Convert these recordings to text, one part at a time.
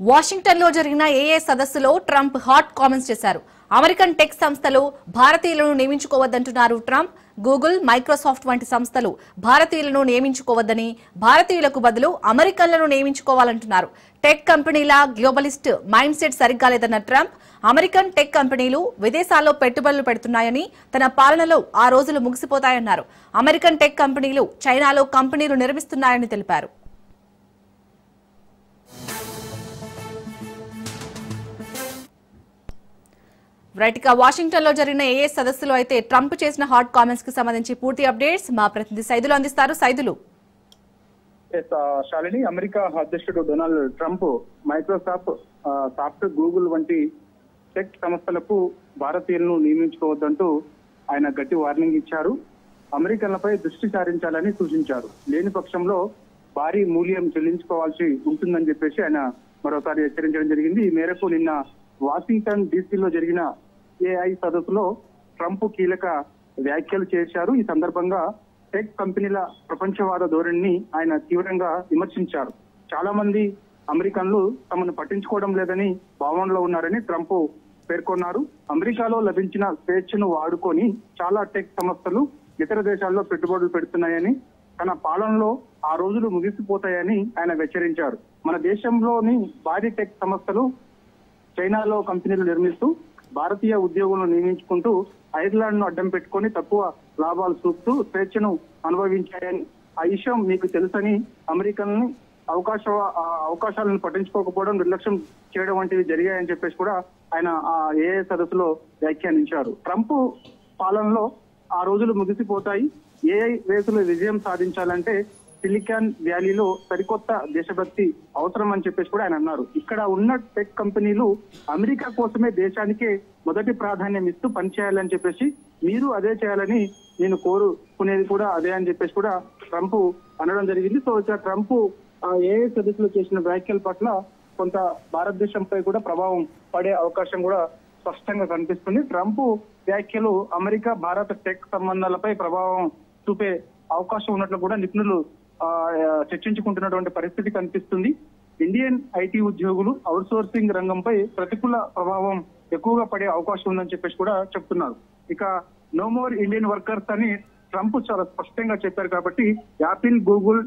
వాషింగ్టన్లో జరిగిన ఏఏ సదస్సులో ట్రంప్ హాట్ కామెంట్స్ చేశారు. అమెరికన్ టెక్ సంస్థలు భారతీయులను నియమించుకోవద్దంటున్నారు ట్రంప్. గూగుల్, మైక్రోసాఫ్ట్ వంటి సంస్థలు భారతీయులను నియమించుకోవద్దని, భారతీయులకు బదులు అమెరికన్లను నియమించుకోవాలంటున్నారు. టెక్ కంపెనీల గ్లోబలిస్ట్ మైండ్ సెట్ సరిగ్గా లేదన్న ట్రంప్, అమెరికన్ టెక్ కంపెనీలు విదేశాల్లో పెట్టుబడులు పెడుతున్నాయని, తన పాలనలో ఆ రోజులు ముగిసిపోతాయన్నారు. అమెరికన్ టెక్ కంపెనీలు చైనాలో కంపెనీలు నిర్మిస్తున్నాయని తెలిపారు. రైట్ గా వాషింగ్టన్ లో జరిగిన ఏఏ సదస్సులో అయితే ట్రంప్ చేసిన హాట్ కామెంట్స్ కి సంబంధించి పూర్తి అప్డేట్స్ మా ప్రతినిధి సైదులు అందిస్తారు. సైదులు. శాలిని, అమెరికా అధ్యక్షుడు డొనాల్డ్ ట్రంప్ మైక్రోసాఫ్ట్, గూగుల్ వంటి టెక్ సంస్థలకు భారతీయులను నియమించుకోవద్దంటూ ఆయన గట్టి వార్నింగ్ ఇచ్చారు. అమెరికన్లపై దృష్టి సారించాలని సూచించారు. లేని పక్షంలో భారీ మూల్యం చెల్లించుకోవాల్సి ఉంటుందని చెప్పేసి ఆయన మరోసారి హెచ్చరించడం జరిగింది. ఈ మేరకు నిన్న వాషింగ్టన్ డీసీలో జరిగిన ఏఐ సదస్సులో ట్రంప్ కీలక వ్యాఖ్యలు చేశారు. ఈ సందర్భంగా టెక్ కంపెనీల ప్రపంచవాద ధోరణిని ఆయన తీవ్రంగా విమర్శించారు. చాలా మంది అమెరికన్లు తమను పట్టించుకోవడం లేదని భావనలో ఉన్నారని ట్రంప్ పేర్కొన్నారు. అమెరికాలో లభించిన స్వేచ్ఛను వాడుకొని చాలా టెక్ సంస్థలు ఇతర దేశాల్లో పెట్టుబడులు పెడుతున్నాయని, తన పాలనలో ఆ రోజులు ముగిసిపోతాయని ఆయన హెచ్చరించారు. మన దేశంలోని భారీ టెక్ సంస్థలు చైనాలో కంపెనీలు నిర్మిస్తూ భారతీయ ఉద్యోగులను నియమించుకుంటూ ఐర్లాండ్ ను అడ్డం పెట్టుకుని తక్కువ లాభాలు చూపుతూ స్వేచ్ఛను అనుభవించాయని, ఆ విషయం మీకు తెలుసని, అమెరికన్ని అవకాశాలను పట్టించుకోకపోవడం, నిర్లక్ష్యం చేయడం వంటివి జరిగాయని చెప్పేసి కూడా ఆయన ఆ ఏఏ సదస్సులో వ్యాఖ్యానించారు. ట్రంప్ పాలనలో ఆ రోజులు ముగిసిపోతాయి. ఏఐ రేసులో విజయం సాధించాలంటే సిలికాన్ వ్యాలీలో సరికొత్త దేశభక్తి అవసరం అని చెప్పేసి కూడా ఆయన అన్నారు. ఇక్కడ ఉన్న టెక్ కంపెనీలు అమెరికా కోసమే దేశానికే మొదటి ప్రాధాన్యం ఇస్తూ పనిచేయాలని చెప్పేసి, మీరు అదే చేయాలని నేను కోరుకునేది కూడా అదే అని చెప్పేసి కూడా ట్రంప్ అనడం జరిగింది. సో ఇక ట్రంప్ ఏఐ సదస్సులో చేసిన వ్యాఖ్యల పట్ల కొంత భారతదేశంపై కూడా ప్రభావం పడే అవకాశం కూడా స్పష్టంగా కనిపిస్తుంది. ట్రంప్ వ్యాఖ్యలు అమెరికా భారత టెక్ సంబంధాలపై ప్రభావం చూపే అవకాశం ఉన్నట్లు కూడా నిపుణులు చర్చించుకుంటున్నటువంటి పరిస్థితి కనిపిస్తుంది. ఇండియన్ ఐటీ ఉద్యోగులు అవుట్ సోర్సింగ్ రంగంపై ప్రతికూల ప్రభావం ఎక్కువగా పడే అవకాశం ఉందని చెప్పేసి కూడా చెప్తున్నారు. ఇక నో మోర్ ఇండియన్ వర్కర్స్ అని ట్రంప్ చాలా స్పష్టంగా చెప్పారు. కాబట్టి యాపిల్, గూగుల్,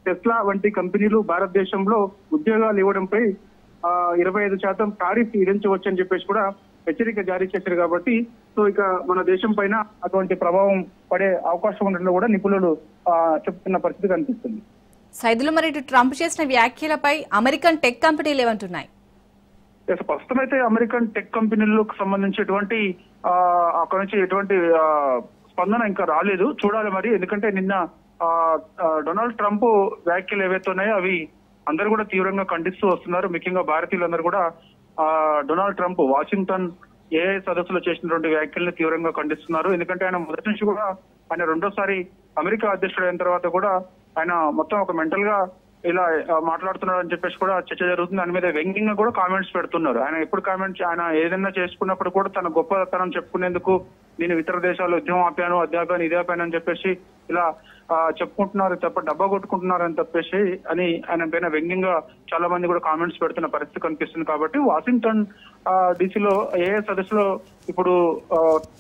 టెస్లా వంటి కంపెనీలు భారతదేశంలో ఉద్యోగాలు ఇవ్వడంపై 25% టారిఫ్ విధించవచ్చని చెప్పేసి కూడా హెచ్చరిక జారీ చేశారు. కాబట్టి సో ఇక మన దేశం పైన అటువంటి ప్రభావం పడే అవకాశం ఉన్నట్లు కూడా నిపుణులు చెప్తున్న పరిస్థితి కనిపిస్తుంది. సైదులు, మరి ట్రంప్ చేసిన వ్యాఖ్యలపై అమెరికన్ టెక్ కంపెనీలు ఏమంటున్నాయి? ప్రస్తుతం అయితే అమెరికన్ టెక్ కంపెనీలకు సంబంధించి అక్కడ నుంచి ఎటువంటి స్పందన ఇంకా రాలేదు. చూడాలి మరి, ఎందుకంటే నిన్న డొనాల్డ్ ట్రంప్ వ్యాఖ్యలు ఏవైతే ఉన్నాయో అవి అందరూ కూడా తీవ్రంగా ఖండిస్తూ వస్తున్నారు. ముఖ్యంగా భారతీయులందరూ కూడా డొనాల్డ్ ట్రంప్ వాషింగ్టన్ ఏఐ సదస్సులో చేసినటువంటి వ్యాఖ్యలను తీవ్రంగా ఖండిస్తున్నారు. ఎందుకంటే ఆయన మొదటి నుంచి కూడా ఆయన రెండోసారి అమెరికా అధ్యక్షుడు అయిన తర్వాత కూడా ఆయన మొత్తం ఒక మెంటల్ గా ఇలా మాట్లాడుతున్నారు అని చెప్పేసి కూడా చర్చ జరుగుతుంది. దాని మీద వ్యంగ్యంగా కూడా కామెంట్స్ పెడుతున్నారు. ఆయన ఏదైనా చేసుకున్నప్పుడు కూడా తన గొప్పతనం చెప్పుకునేందుకు నేను ఇతర దేశాల్లో ఉద్యమం ఆపాను, అధ్యాపాను, ఇది ఆపాను అని చెప్పేసి ఇలా చెప్పుకుంటున్నారు తప్ప డబ్బా కొట్టుకుంటున్నారు అని చెప్పేసి అని ఆయన పైన వ్యంగ్యంగా చాలా మంది కూడా కామెంట్స్ పెడుతున్న పరిస్థితి కనిపిస్తుంది. కాబట్టి వాషింగ్టన్ డీసీలో ఏఏ సదస్సులో ఇప్పుడు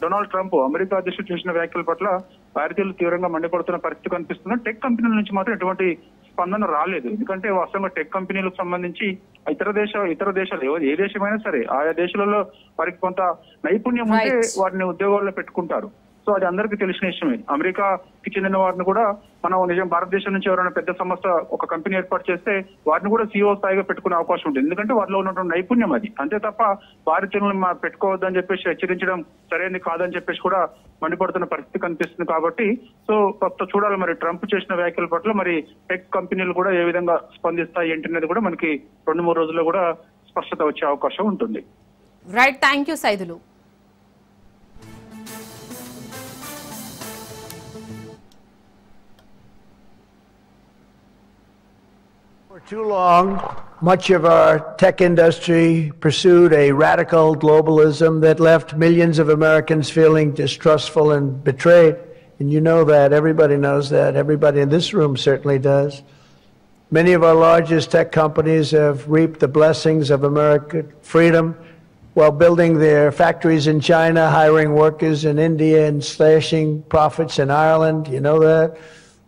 డొనాల్డ్ ట్రంప్ అమెరికా అధ్యక్షుడు చేసిన వ్యాఖ్యల పట్ల భారతీయులు తీవ్రంగా మండిపడుతున్న పరిస్థితి కనిపిస్తుంది. టెక్ కంపెనీల నుంచి మాత్రం ఎటువంటి స్పందన రాలేదు. ఎందుకంటే వాస్తవంగా టెక్ కంపెనీలకు సంబంధించి ఇతర దేశాలు ఏ దేశమైనా సరే ఆయా దేశాలలో వారికి కొంత నైపుణ్యం ఉంటే వారిని ఉద్యోగాల్లో పెట్టుకుంటారు. సో అది అందరికీ తెలిసిన విషయమే. అమెరికాకి చెందిన వారిని కూడా మనం భారతదేశం నుంచి ఎవరైనా పెద్ద సంస్థ ఒక కంపెనీ ఏర్పాటు చేస్తే వారిని కూడా CEO స్థాయిగా పెట్టుకునే అవకాశం ఉంటుంది. ఎందుకంటే వారిలో ఉన్నటువంటి నైపుణ్యం అది. అంతే తప్ప భారతీయులను పెట్టుకోవద్దని చెప్పేసి హెచ్చరించడం సరైనది కాదని చెప్పేసి కూడా మండిపడుతున్న పరిస్థితి కనిపిస్తుంది. కాబట్టి సో చూడాలి మరి ట్రంప్ చేసిన వ్యాఖ్యల పట్ల మరి టెక్ కంపెనీలు కూడా ఏ విధంగా స్పందిస్తాయి ఏంటనేది కూడా మనకి 2-3 రోజుల్లో కూడా స్పష్టత వచ్చే అవకాశం ఉంటుంది. Right, thank you Saidulu. For too long, much of our tech industry pursued a radical globalism that left millions of Americans feeling distrustful and betrayed. And you know that. Everybody knows that. Everybody in this room certainly does. Many of our largest tech companies have reaped the blessings of American freedom while building their factories in China, hiring workers in India, and slashing profits in Ireland. You know that?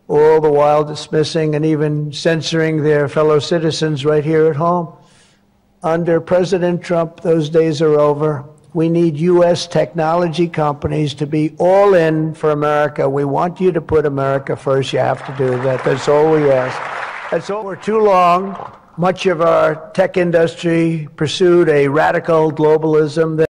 All the while dismissing and even censoring their fellow citizens right here at home. Under President Trump, those days are over. We need U.S. technology companies to be all in for America. We want you to put America first. You have to do that. That's all we ask. That's all. For too long, much of our tech industry pursued a radical globalism that